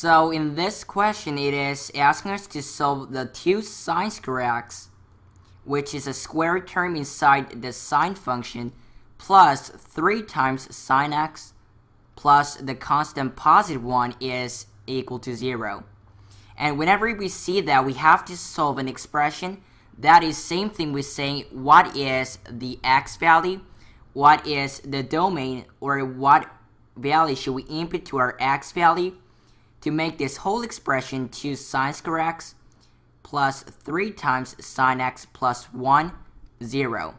So in this question, it is asking us to solve the 2 sine square x, which is a square term inside the sine function, plus 3 times sine x, plus the constant positive one is equal to 0. And whenever we see that, we have to solve an expression. That is same thing with saying what is the x value, what is the domain, or what value should we input to our x value to make this whole expression 2 sine square x plus 3 times sine x plus 1, 0.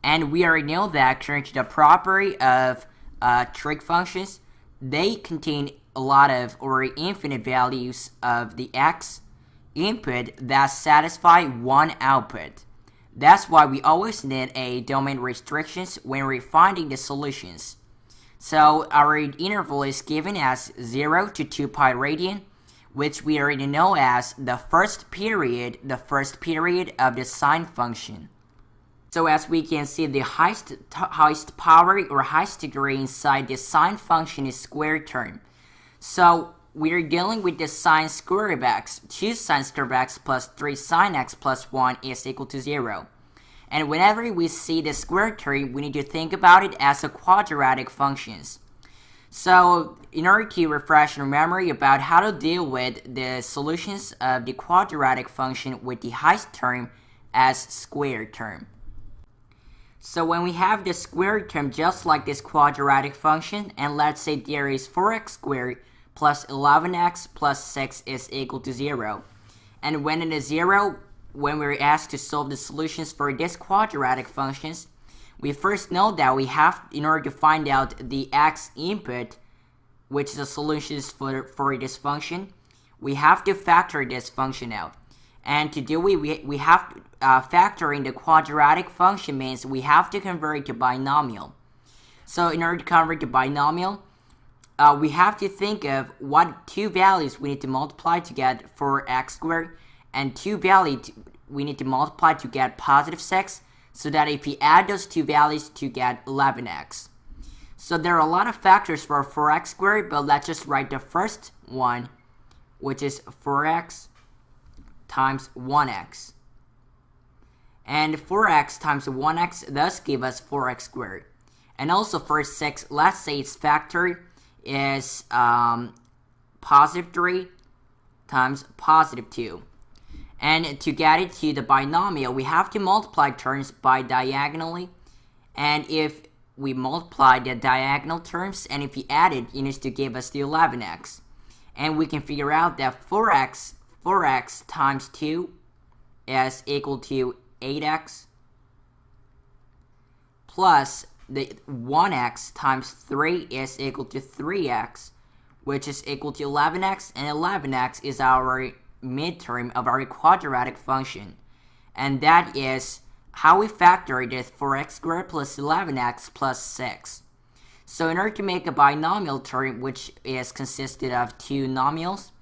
And we already know that according to the property of trig functions, they contain a lot of or infinite values of the x input that satisfy one output. That's why we always need a domain restrictions when we're finding the solutions. So our interval is given as 0 to 2 pi radian, which we already know as the first period of the sine function. So as we can see, the highest power or highest degree inside the sine function is square term. So we're dealing with the sine square of x. 2 sine square of x plus 3 sine x plus 1 is equal to 0. And whenever we see the square term, we need to think about it as a quadratic functions. So in order to refresh your memory about how to deal with the solutions of the quadratic function with the highest term as square term. So when we have the square term just like this quadratic function, and let's say there is 4x squared plus 11x plus 6 is equal to 0. And when it is 0, when we're asked to solve the solutions for this quadratic functions, we first know that we have, in order to find out the x input, which is the solutions for this function, we have to factor this function out. And to do it, we have to factor in the quadratic function means we have to convert it to binomial. So in order to convert to binomial, we have to think of what 2 values we need to multiply to get 4x squared, and 2 values we need to multiply to get positive 6, so that if we add those 2 values to get 11x. So there are a lot of factors for 4x squared, but let's just write the first one, which is 4x times 1x. And 4x times 1x thus give us 4x squared. And also for 6, let's say its factor is positive 3 times positive 2. And to get it to the binomial, we have to multiply terms by diagonally. And if we multiply the diagonal terms, and if we add it, it needs to give us the 11x. And we can figure out that 4x times 2 is equal to 8x, plus the 1x times 3 is equal to 3x, which is equal to 11x, and 11x is our midterm of our quadratic function. And that is how we factor this 4x squared plus 11x plus 6. So in order to make a binomial term, which is consisted of 2 nomials,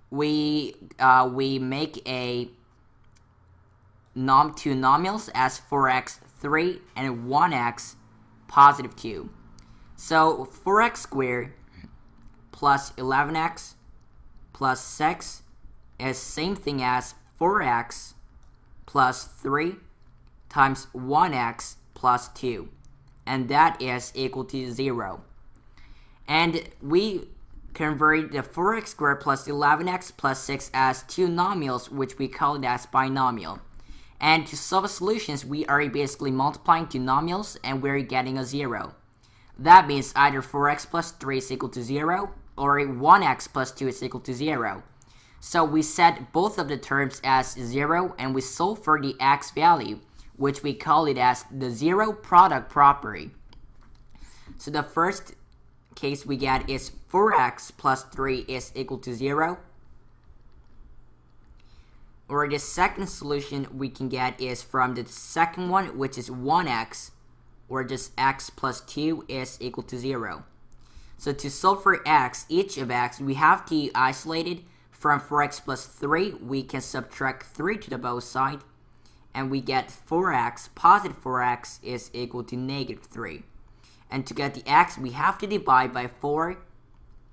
we make a 2 nomials as 4x 3 and 1x positive 2. So 4x squared plus 11x plus 6 is same thing as 4x plus 3 times 1x plus 2. And that is equal to 0. And we convert the 4x squared plus 11x plus 6 as 2 nomials, which we call it as binomial. And to solve the solutions, we are basically multiplying 2 nomials and we're getting a 0. That means either 4x plus 3 is equal to 0 or 1x plus 2 is equal to 0. So we set both of the terms as 0 and we solve for the x value, which we call it as the zero product property. So the first case we get is 4x plus 3 is equal to 0. Or the second solution we can get is from the second one, which is 1x, or just x plus 2 is equal to 0. So to solve for x, each of x, we have to isolate it. From 4x plus 3, we can subtract 3 to the both side, and we get 4x, positive 4x, is equal to negative 3. And to get the x, we have to divide by 4,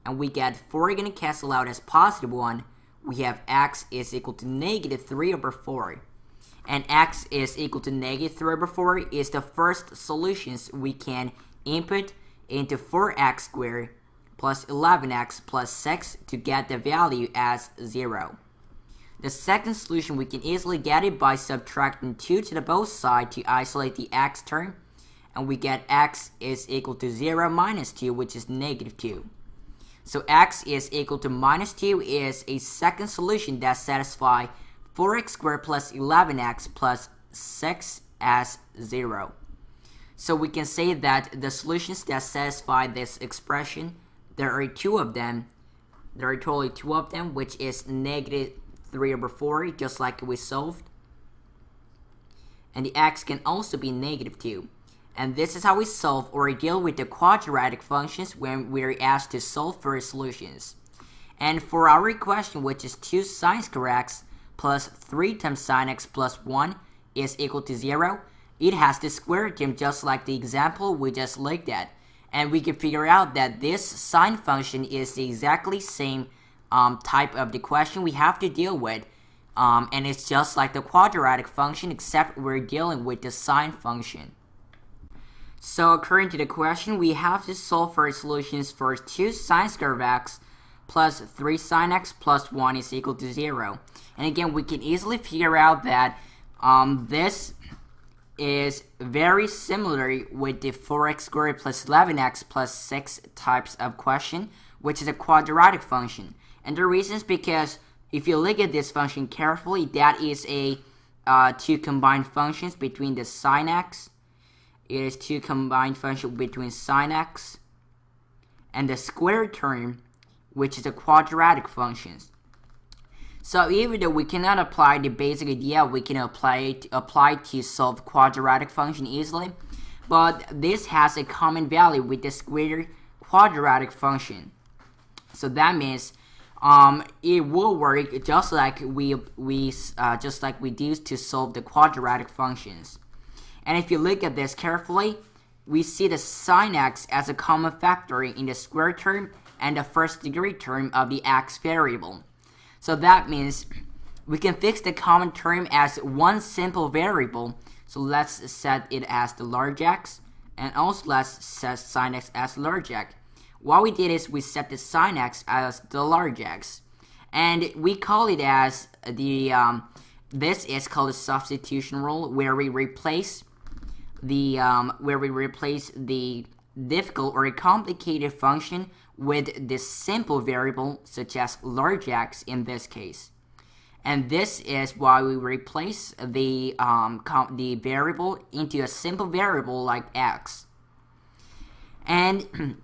and we get 4 gonna cancel out as positive 1. We have x is equal to negative 3 over 4. And x is equal to negative 3 over 4 is the first solutions we can input into 4x squared plus 11x plus 6 to get the value as 0. The second solution, we can easily get it by subtracting 2 to the both sides to isolate the x term, and we get x is equal to 0 minus 2, which is negative 2. So x is equal to minus 2 is a second solution that satisfies 4x squared plus 11x plus 6 as 0. So we can say that the solutions that satisfy this expression, there are 2 of them. There are totally 2 of them, which is negative 3 over 4, just like we solved. And the x can also be negative 2. And this is how we solve or deal with the quadratic functions when we're asked to solve for solutions. And for our question, which is 2 sine squared x plus 3 times sine x plus 1 is equal to 0, it has the square term just like the example we just looked at. And we can figure out that this sine function is the exactly same type of the question we have to deal with. And it's just like the quadratic function, except we're dealing with the sine function. So according to the question, we have to solve for solutions for 2 sine squared x plus 3 sine x plus 1 is equal to 0. And again, we can easily figure out that this is very similar with the 4x squared plus 11x plus 6 types of question, which is a quadratic function. And the reason is because if you look at this function carefully, that is a 2 combined functions between the sine x. It is 2 combined function between sine x and the square term, which is a quadratic functions. So even though we cannot apply the basic idea, we can apply to solve quadratic function easily. But this has a common value with the square quadratic function. So that means it will work just like we do to solve the quadratic functions. And if you look at this carefully, we see the sine x as a common factor in the square term and the first degree term of the x variable. So that means we can fix the common term as one simple variable. So let's set it as the large x, and also let's set sine x as large x. What we did is we set the sine x as the large x, and we call it as the this is called the substitution rule, where we replace the difficult or a complicated function with this simple variable, such as large x in this case. And this is why we replace the variable into a simple variable like x. And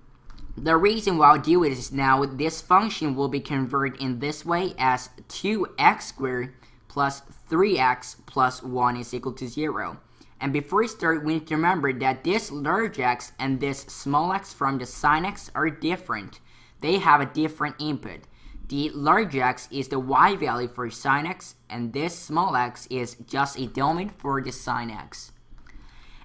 the reason why I do it is now this function will be converted in this way as 2x squared plus 3x plus 1 is equal to 0. And before we start, we need to remember that this large x and this small x from the sine x are different. They have a different input. The large x is the y value for sine x, and this small x is just a domain for the sine x.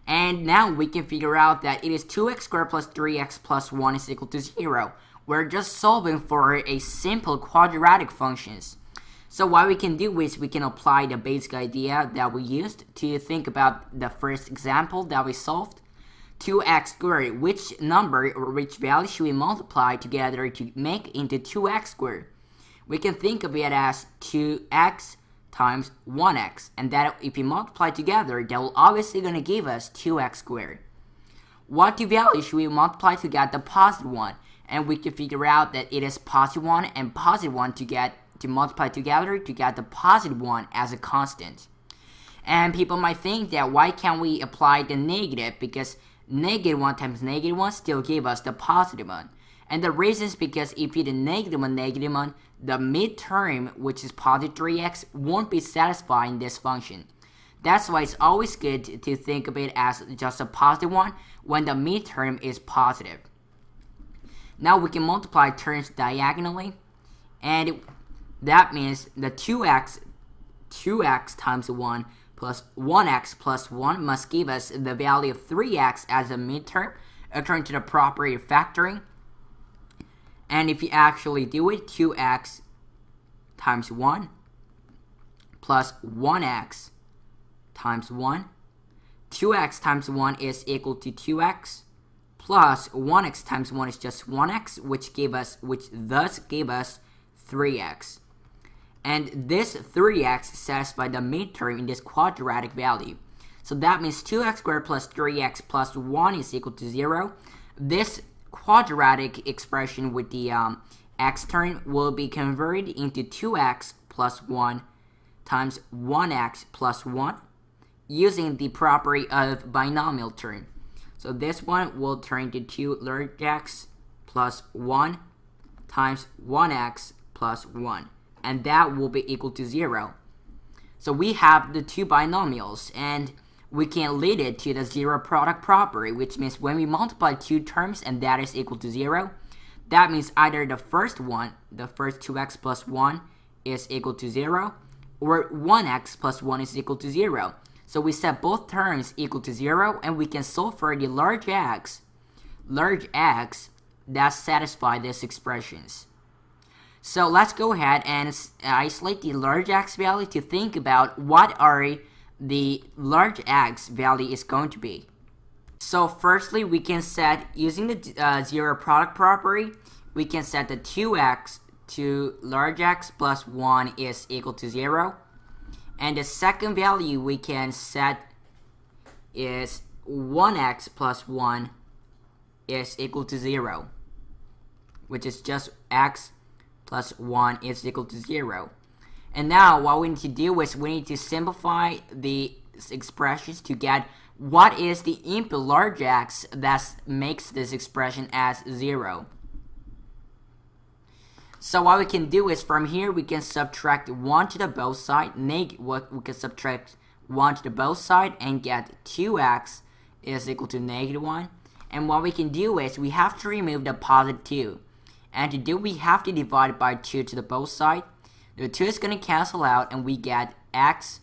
And now we can figure out that it is 2x squared plus 3x plus 1 is equal to 0. We're just solving for a simple quadratic functions. So what we can do is we can apply the basic idea that we used to think about the first example that we solved. 2x squared, which number or which value should we multiply together to make into 2x squared? We can think of it as 2x times 1x, and that if we multiply together, that will obviously going to give us 2x squared. What two values should we multiply to get the positive one? And we can figure out that it is positive 1 and positive 1 to multiply together to get the positive 1 as a constant. And people might think that why can't we apply the negative, because negative 1 times negative 1 still give us the positive 1. And the reason is because if you do negative 1, the midterm, which is positive 3x, won't be satisfying this function. That's why it's always good to think of it as just a positive 1 when the midterm is positive. Now we can multiply terms diagonally, and that means the 2x times 1 plus 1x plus 1 must give us the value of 3x as a midterm according to the property of factoring. And if you actually do it, 2x times 1 plus 1x times 1. 2x times 1 is equal to 2x plus 1x times 1 is just 1x, which thus gave us 3x. And this 3x satisfies the midterm in this quadratic value. So that means 2x squared plus 3x plus 1 is equal to 0. This quadratic expression with the x term will be converted into 2x plus 1 times 1x plus 1 using the property of binomial term. So this one will turn into 2 large x plus 1 times 1x plus 1. And that will be equal to 0. So we have the two binomials, and we can lead it to the zero product property, which means when we multiply two terms and that is equal to 0, that means either the first one, the first 2x plus 1 is equal to 0, or 1x plus 1 is equal to 0. So we set both terms equal to 0, and we can solve for the large x that satisfy these expressions. So let's go ahead and isolate the large x value to think about what are the large x value is going to be. So firstly, we can set, using the zero product property, we can set the 2x to large x plus 1 is equal to 0. And the second value we can set is 1x plus 1 is equal to 0, which is just x plus 1 is equal to 0. And now what we need to do is we need to simplify the expressions to get what is the input large x that makes this expression as 0. So what we can do is from here we can subtract 1 to the both side, we can subtract 1 to the both side and get 2x is equal to -1. And what we can do is we have to remove the positive 2. And to do, we have to divide by 2 to the both side. The 2 is going to cancel out, and we get x.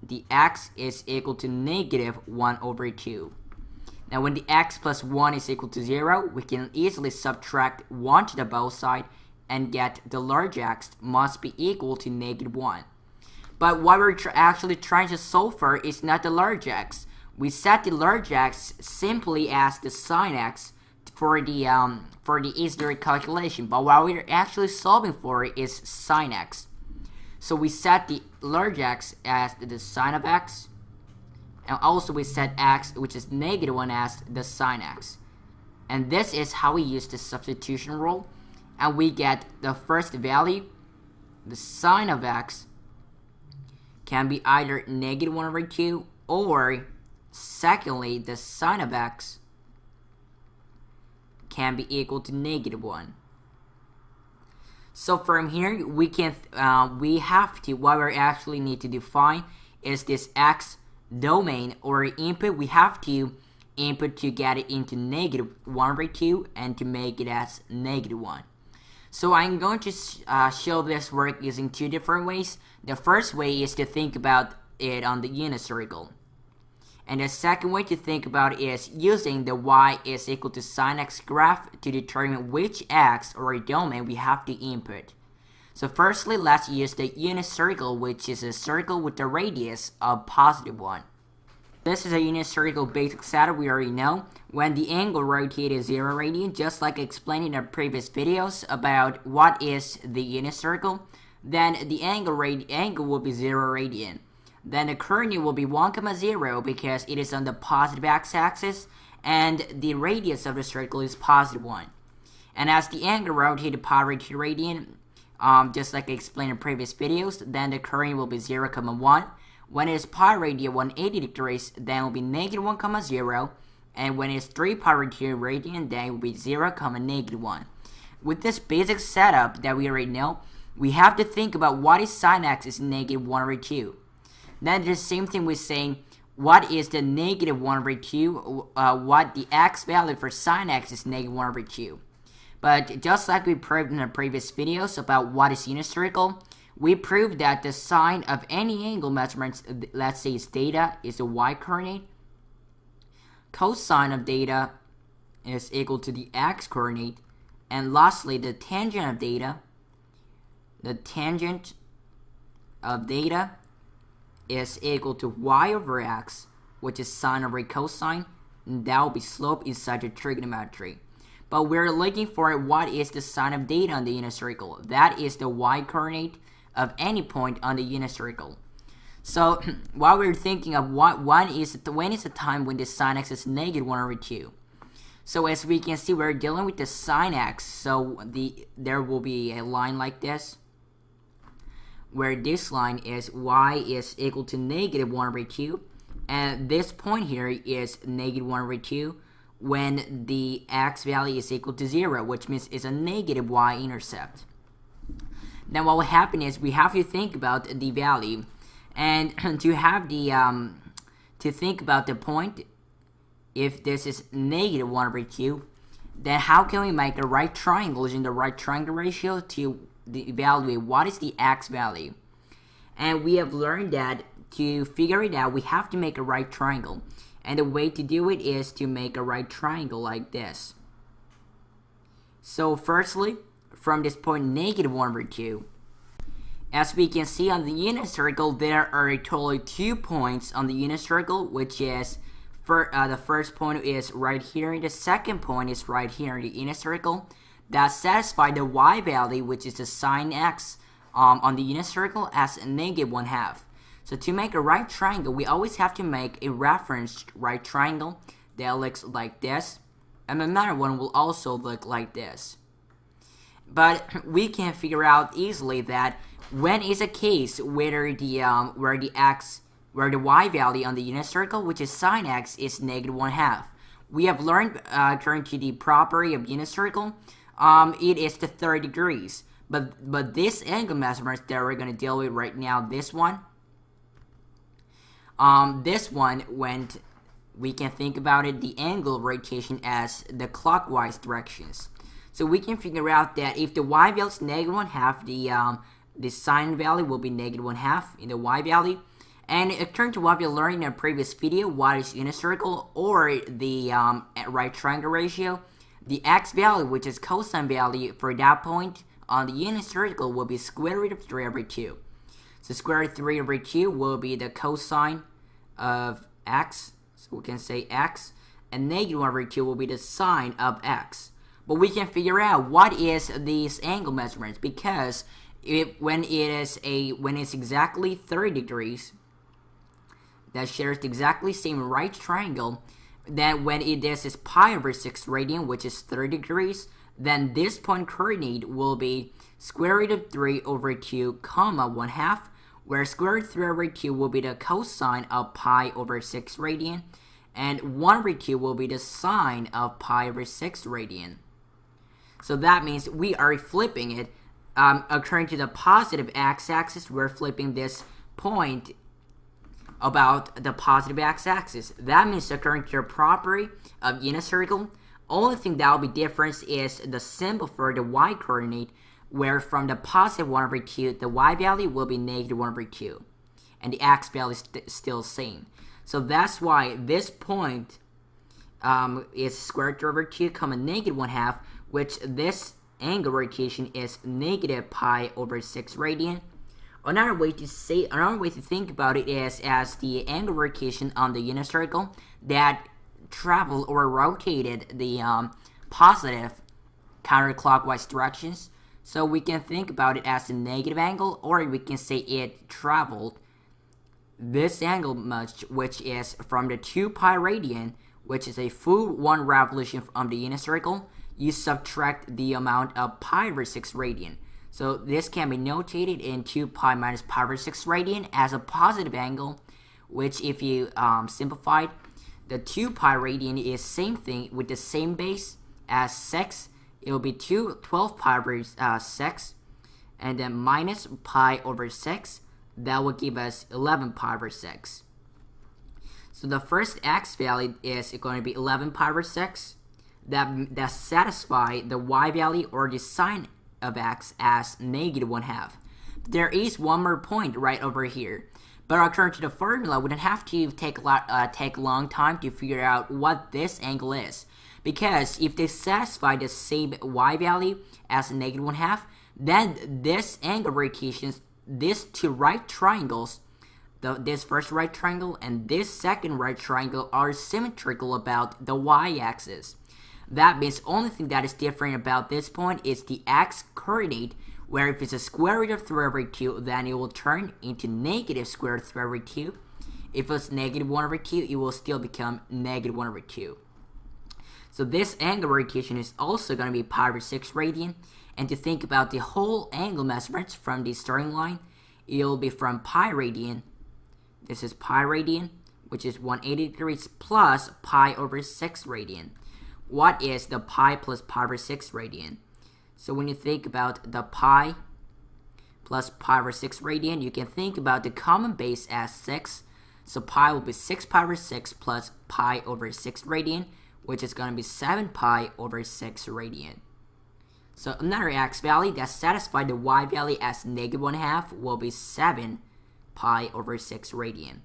The x is equal to -1 over 2. Now when the x plus 1 is equal to 0, we can easily subtract 1 to the both side and get the large x must be equal to -1. But what we're actually trying to solve for is not the large x. We set the large x simply as the sin x for the easier calculation, but what we're actually solving for is sin x. So we set the large x as the sine of x, and also we set x, which is -1, as the sin x. And this is how we use the substitution rule, and we get the first value, the sine of x, can be either -1 over 2, or secondly, the sine of x can be equal to -1. So from here, we can what we actually need to define is this x domain or input. We have to input to get it into -1 over 2 and to make it as -1. So I'm going to show this work using two different ways. The first way is to think about it on the unit circle. And the second way to think about it is using the y is equal to sin x graph to determine which x or domain we have to input. So firstly, let's use the unit circle, which is a circle with a radius of +1. This is a unit circle basic setup we already know. When the angle rotated is 0 radian, just like I explained in our previous videos about what is the unit circle, then the angle will be 0 radian. Then the coordinate will be 1, 0 because it is on the positive x-axis, and the radius of the circle is +1. And as the angle rotated pi/2 radian, just like I explained in previous videos, then the coordinate will be 0, 1. When it is pi radian 180 degrees, then it will be -1, 0. And when it is 3 pi/2 radian, then it will be 0, -1. With this basic setup that we already know, we have to think about what is sin x is -1 over 2. Then the same thing with saying what is the -1 over 2, what the x value for sin x is -1 over 2. But just like we proved in our previous videos about what is unit circle, we proved that the sine of any angle measurements, let's say is theta, is the y coordinate. Cosine of theta is equal to the x coordinate, And lastly, the tangent of data. The tangent of data is equal to y over x, which is sine over cosine, and that will be slope inside the trigonometry. But we're looking for what is the sine of data on the unit circle. That is the y-coordinate of any point on the unit circle. So while we're thinking of when is the time when the sine x is negative 1 over 2. So as we can see, we're dealing with the sine x. So there will be a line like this, where this line is y is equal to negative 1 over 2, and this point here is negative 1 over 2 when the x value is equal to 0, which means it's a negative y-intercept. Now what will happen is we have to think about the value, and to have the to think about the point, if this is negative 1 over 2, then how can we make a right triangle using the right triangle ratio to evaluate what is the x value? And we have learned that to figure it out, we have to make a right triangle. And the way to do it is to make a right triangle like this. So firstly, from this point negative 1 over 2, as we can see on the unit circle, there are a total of 2 points on the unit circle, which is the first point is right here, and the second point is right here in the unit circle. That satisfy the y value, which is the sine x on the unit circle, as a negative 1/2. So to make a right triangle, we always have to make a reference right triangle that looks like this, and another one will also look like this. But we can figure out easily that when is a case where the y value on the unit circle, which is sine x, is negative 1/2. We have learned, according to the property of unit circle, it is to 30 degrees. But this angle measurement that we're going to deal with right now, this one, when we can think about it, the angle of rotation as the clockwise directions. So we can figure out that if the y value is negative 1/2, the sine value will be negative 1/2 in the y value. And according to what we learned in a previous video, what is unit circle or the right triangle ratio, the x value, which is cosine value for that point on the unit circle, will be square root of 3 over 2. So square root of 3 over 2 will be the cosine of x, so we can say x, and negative 1 over 2 will be the sine of x. But we can figure out what is these angle measurements, because when it's exactly 30 degrees, that shares the exactly same right triangle, then when this is pi over 6 radian, which is 30 degrees, then this point coordinate will be square root of 3 over 2 comma 1/2, where square root of 3 over 2 will be the cosine of pi over 6 radian, and 1 over 2 will be the sine of pi over 6 radian. So that means we are flipping it. According to the positive x-axis, we're flipping this point about the positive x-axis. That means according to your property of unit circle, only thing that will be different is the symbol for the y-coordinate, where from the positive 1 over 2, the y value will be negative 1 over 2, and the x value is still the same. So that's why this point is square root over 2 comma negative 1/2, which this angle rotation is negative pi over 6 radian. Another way to think about it is as the angle rotation on the unit circle that traveled or rotated the positive counterclockwise directions. So we can think about it as a negative angle, or we can say it traveled this angle much, which is from the 2 pi radian, which is a full 1 revolution from the unit circle. You subtract the amount of pi over 6 radian. So this can be notated in 2 pi minus pi over 6 radian as a positive angle, which if you simplify, the 2 pi radian is same thing with the same base as 6. It will be 12 pi over 6, and then minus pi over 6. That will give us 11 pi over 6. So the first x value is going to be 11 pi over 6. That satisfy the y value or the sine of x as negative 1/2. There is one more point right over here, but according to the formula, we don't have to take a long time to figure out what this angle is, Because if they satisfy the same y value as negative 1/2, then this angle rotations, these two right triangles, this first right triangle and this second right triangle, are symmetrical about the y-axis. That means the only thing that is different about this point is the x-coordinate, where if it's a square root of 3/2, then it will turn into negative square root of 3/2. If it's negative 1/2, it will still become negative 1/2. So this angle rotation is also going to be pi/6 radian. And to think about the whole angle measurements from the starting line, it will be from pi radian. This is pi radian, which is 180 degrees, plus pi/6 radian. What is the pi plus pi/6 radian? So when you think about the pi plus pi/6 radian, you can think about the common base as 6. So pi will be 6 pi/6 plus pi/6 radian, which is going to be 7 pi/6 radian. So another x value that satisfies the y value as negative 1/2 will be 7 pi/6 radian.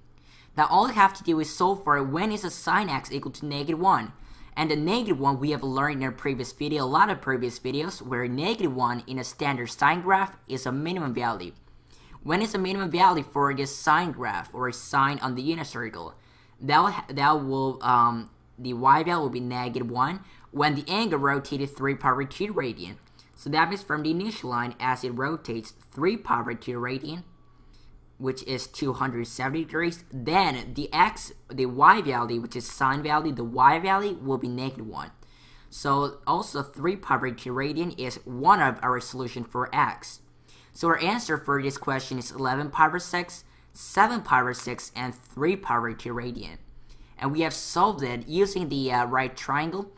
Now all you have to do is solve for when is a sine x equal to negative 1. And the negative 1 we have learned in a previous video, a lot of previous videos, where negative 1 in a standard sine graph is a minimum value. When is a minimum value for this sine graph or sine on the unit circle? The y value will be negative 1 when the angle rotated 3 pi/2 radian. So that means from the initial line, as it rotates 3 pi/2 radian, which is 270 degrees, then the y value, which is sine value, the y value will be negative 1. So also 3 pi/2 radian is one of our solution for x. So our answer for this question is 11 pi/6, 7 pi/6, and 3 pi/2 radian. And we have solved it using the right triangle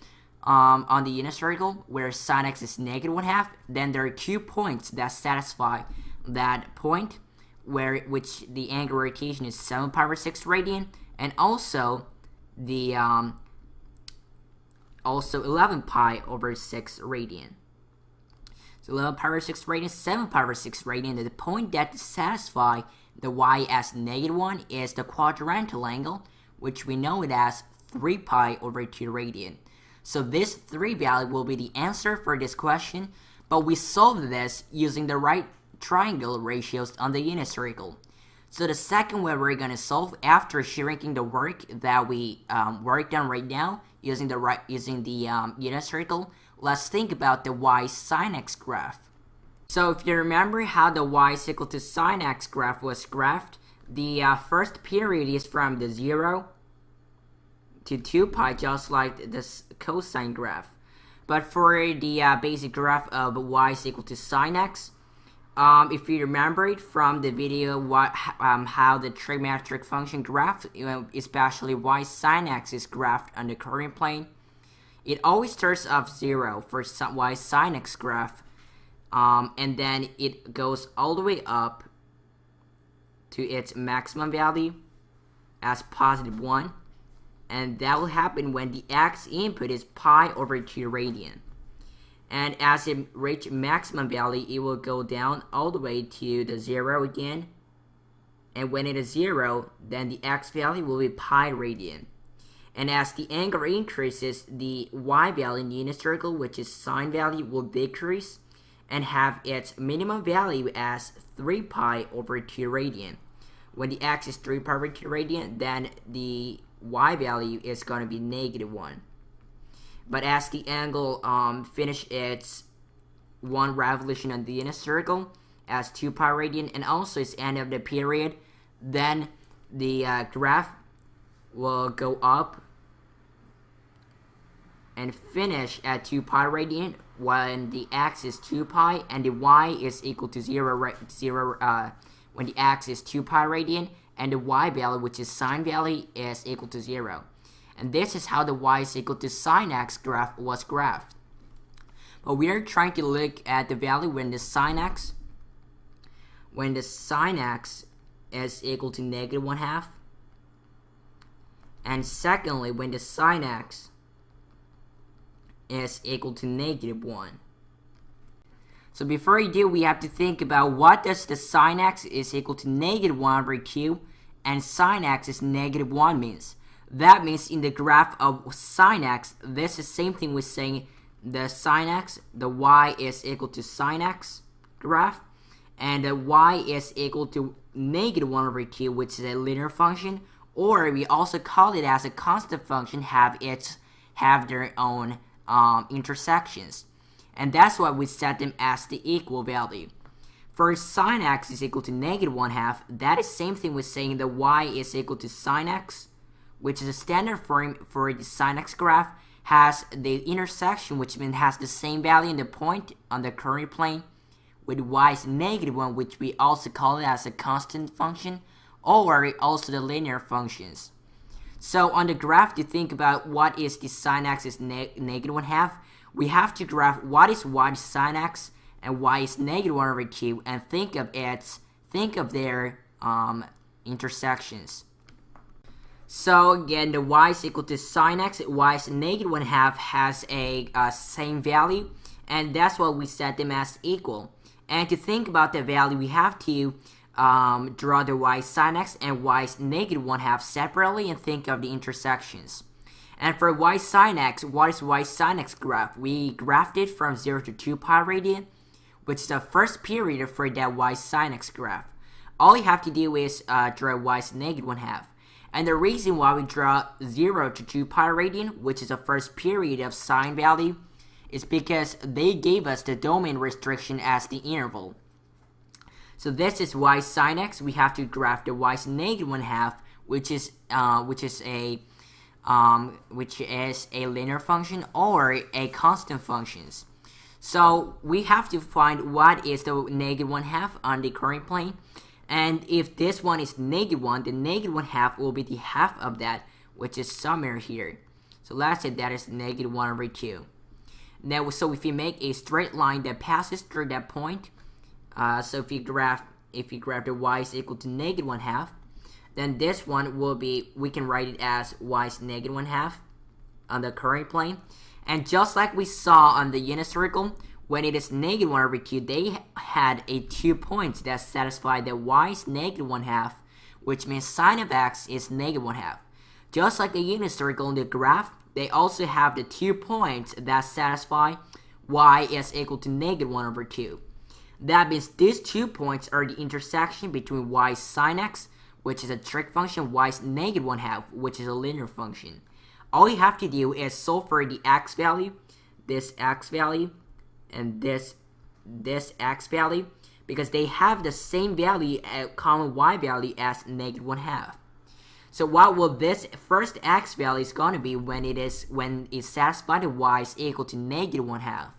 on the unit circle, where sine x is negative 1/2. Then there are 2 points that satisfy that point, which the angle rotation is 7 pi/6 radian, and also the 11 pi/6 radian. So 11 pi/6 radian, 7 pi/6 radian. And the point that satisfy the y as negative 1 is the quadrantal angle, which we know it as 3 pi/2 radian. So this 3 value will be the answer for this question, but we solved this using the right triangle ratios on the unit circle. So the second way we're going to solve, after shrinking the work that we worked on right now using the unit circle, let's think about the y sine x graph. So if you remember how the y is equal to sine x graph was graphed, the first period is from the 0 to 2 pi, just like this cosine graph. But for the basic graph of y is equal to sine x, if you remember it from the video, how the trigonometric function graph, especially y sine x is graphed on the coordinate plane, it always starts off 0 for y sine x graph, and then it goes all the way up to its maximum value as positive 1, and that will happen when the x input is pi/2 radian. And as it reaches maximum value, it will go down all the way to the 0 again, and when it is 0, then the x value will be pi radian. And as the angle increases, the y value in the unit circle, which is sine value, will decrease and have its minimum value as 3 pi/2 radian. When the x is 3 pi/2 radian, then the y value is going to be negative 1. But as the angle finish its 1 revolution on the unit circle as 2 pi radian, and also its end of the period, then the graph will go up and finish at 2 pi radian when the x is 2 pi and the y is equal to 0, when the x is 2 pi radian and the y value, which is sine value, is equal to 0. And this is how the y is equal to sine x graph was graphed. But we are trying to look at the value when the sine x is equal to negative 1/2, and secondly when the sine x is equal to negative 1. So before we do, we have to think about what does the sine x is equal to negative 1/2 and sine x is negative 1 means. That means in the graph of sine x, this is the same thing with saying the sine x, the y is equal to sine x graph, and the y is equal to -1/2, which is a linear function, or we also call it as a constant function, have their own intersections. And that's why we set them as the equal value. For sine x is equal to -1/2, that is same thing with saying the y is equal to sine x, which is a standard form for the sine x graph, has the intersection, which means has the same value in the point on the current plane, with y is -1, which we also call it as a constant function, or also the linear functions. So on the graph, to think about what is the sine x is -1/2, we have to graph what is y sine x and y is -1/2, and think of their intersections. So again, the y is equal to sine x, y is -1/2 has a same value, and that's why we set them as equal. And to think about the value, we have to draw the y sine x and y is -1/2 separately and think of the intersections. And for y sine x, what is y sine x graph? We graphed it from 0 to 2 pi radian, which is the first period for that y sine x graph. All you have to do is draw y is -1/2. And the reason why we draw 0 to 2 pi radian, which is the first period of sine value, is because they gave us the domain restriction as the interval. So this is y sine x. We have to graph the y is -1/2, which is a linear function or a constant functions. So we have to find what is the -1/2 on the current plane. And if this one is -1, the -1/2 will be the half of that, which is somewhere here. So let's say that is -1/2. Now, so if you make a straight line that passes through that point, so if you graph the y is equal to -1/2, then this one will be, we can write it as y is -1/2 on the current plane. And just like we saw on the unit circle, when it is -1/2, they had 2 points that satisfy that y is -1/2, which means sine of x is -1/2. Just like the unit circle in the graph, they also have the 2 points that satisfy y is equal to -1/2. That means these 2 points are the intersection between y sine x, which is a trig function, y is -1/2, which is a linear function. All you have to do is solve for the x value, this x value, and this x value, because they have the same value, a common y value, as -1/2. So what will this first x value is going to be when it's satisfied that y is equal to -1/2?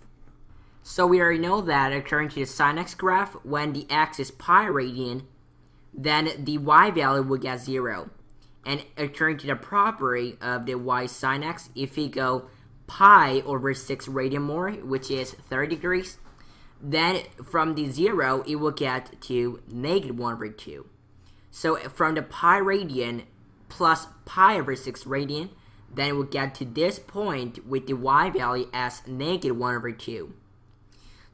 So we already know that according to the sine x graph, when the x is pi radian, then the y value will get 0. And according to the property of the y sine x, if we go pi over 6 radian more, which is 30 degrees, then from the 0, it will get to -1/2. So from the pi radian plus pi over 6 radian, then it will get to this point with the y value as -1/2.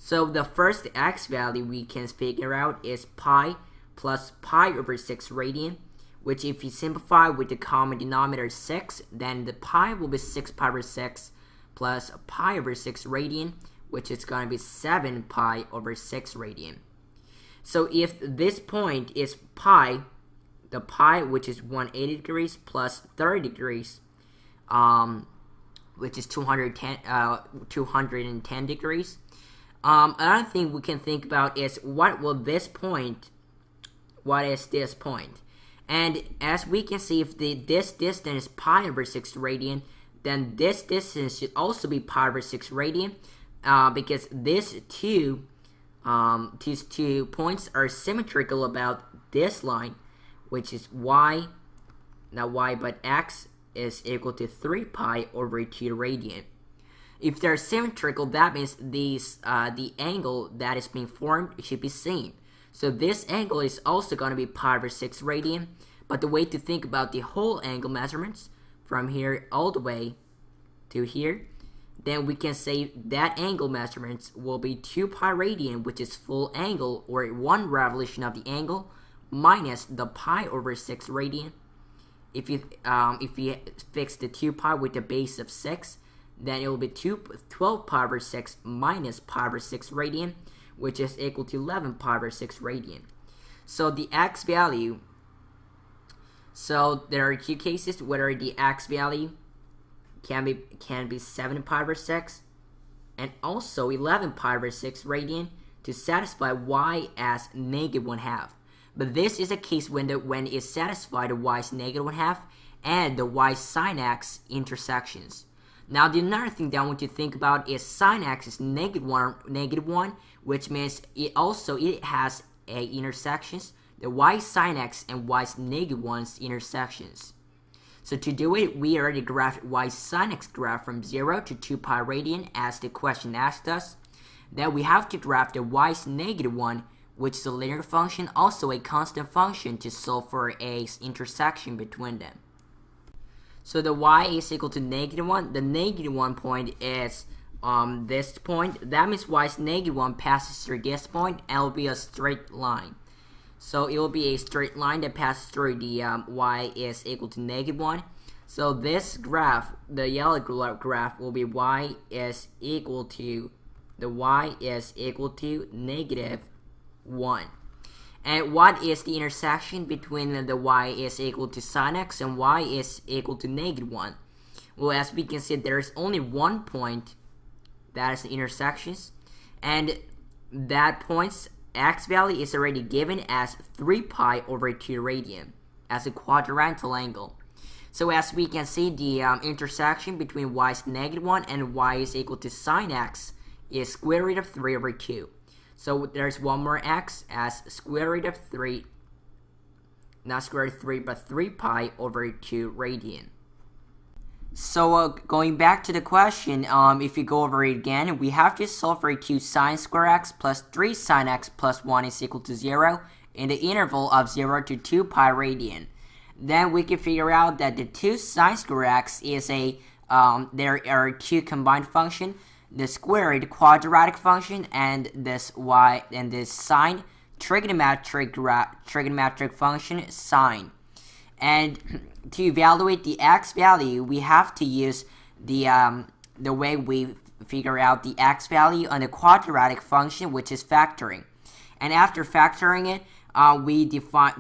So the first x value we can figure out is pi plus pi over 6 radian, which if you simplify with the common denominator 6, then the pi will be 6 pi over 6 plus pi over 6 radian, which is going to be 7 pi over 6 radian. So if this point is pi, the pi, which is 180 degrees, plus 30 degrees, which is 210 degrees. Another thing we can think about is what is this point? And as we can see, if this distance is pi over 6 radian, then this distance should also be pi over 6 radian, because these two points are symmetrical about this line, which is y, not y but x, is equal to 3 pi over 2 radian. If they're symmetrical, that means the angle that is being formed should be same. So this angle is also going to be pi over 6 radian, but the way to think about the whole angle measurements from here all the way to here, then we can say that angle measurements will be 2 pi radian, which is full angle, or 1 revolution of the angle, minus the pi over 6 radian, if you fix the 2 pi with the base of 6, then it will be 12 pi over 6 minus pi over 6 radian, which is equal to 11 pi over 6 radian. So the x value, so there are two cases whether the x value can be 7 pi over 6 and also 11 pi over 6 radian to satisfy y as negative 1/2. But this is a case when it satisfies the y is negative 1/2 and the y sine x intersections. Now the another thing that I want you to think about is sine x is -1, which means it has a intersections, the y sine x and y -1's intersections. So to do it, we already graphed y sine x graph from 0 to 2 pi radian as the question asked us. Then we have to graph the y -1, which is a linear function, also a constant function, to solve for a intersection between them. So the y is equal to -1. The -1 point is this point. That means y is -1 passes through this point and it will be a straight line. So it will be a straight line that passes through the y is equal to -1. So this graph, the yellow graph, will be y is equal to -1. And what is the intersection between the y is equal to sine x and y is equal to -1? Well, as we can see, there is only one point that is the intersections, and that point's x value is already given as 3 pi over 2 radian as a quadrantal angle. So as we can see, the intersection between y is -1 and y is equal to sine x is square root of 3 over 2. So there's one more x as square root of 3, not square root of 3, but 3 pi over 2 radian. So going back to the question, if you go over it again, we have to solve for 2 sine square x plus 3 sine x plus 1 is equal to 0 in the interval of 0 to 2 pi radian. Then we can figure out that the 2 sine square x is there are two combined function, the squared quadratic function and this y and this sine trigonometric function sine. And to evaluate the x value, we have to use the way we figure out the x value on the quadratic function, which is factoring. And after factoring it,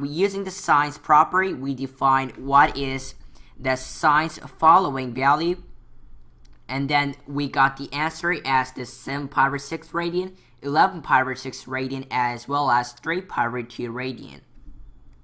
using the sines property, we define what is the sines following value, and then we got the answer as the 7 pi over 6 radian, 11 pi over 6 radian, as well as 3 pi over 2 radian.